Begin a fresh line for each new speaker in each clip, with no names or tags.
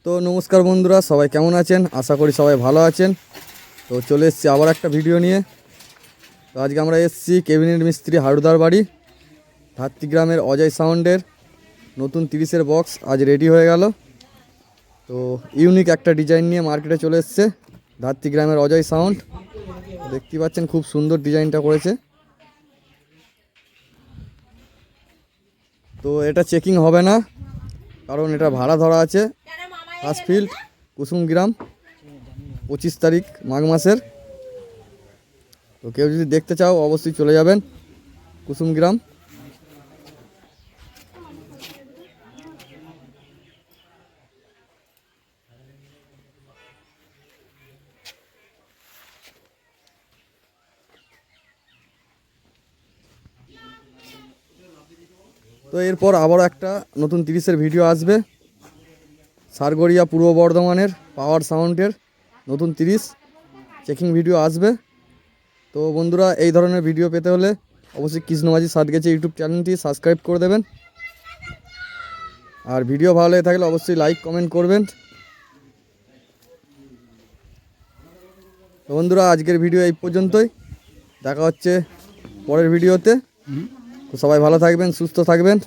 তো নমস্কার বন্ধুরা, সবাই কেমন আছেন? আশা করি সবাই ভালো আছেন। তো চলে এসেছি আবার একটা ভিডিও নিয়ে। তো আজকে আমরা এসেছি কেবিনেট মিস্ত্রি হারুদার বাড়ি। ধাত্রীগ্রামের অজয় সাউন্ডের নতুন 30-এর বক্স আজ রেডি হয়ে গেল। তো ইউনিক একটা ডিজাইন নিয়ে মার্কেটে চলে এসছে ধাত্রীগ্রামের অজয় সাউন্ড। দেখতে পাচ্ছেন খুব সুন্দর ডিজাইনটা করেছে। তো এটা চেকিং হবে না, কারণ এটা ভাড়া ধরা আছে ফার্স্ট ফিল্ড কুসুমগ্রাম 25 তারিখ মাঘ মাসের। তো কেউ যদি দেখতে চাও অবশ্যই চলে যাবেন কুসুমগ্রাম। তো এরপর আবারও একটা নতুন 30-এর ভিডিও আসবে সারগড়িয়া পূর্ব বর্ধমানের পাওয়ার সাউন্ডের নতুন 30 চেকিং ভিডিও আসবে। তো বন্ধুরা, এই ধরনের ভিডিও পেতে হলে অবশ্যই কৃষ্ণমাঝি সাতগেছে ইউটিউব চ্যানেলটি সাবস্ক্রাইব করে দেবেন। আর ভিডিও ভালো লেগে থাকলে অবশ্যই লাইক কমেন্ট করবেন। তো বন্ধুরা, আজকের ভিডিও এই পর্যন্তই। দেখা হচ্ছে পরের ভিডিওতে। তো সবাই ভালো থাকবেন, সুস্থ থাকবেন,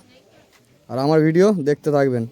আর আমার ভিডিও দেখতে থাকবেন।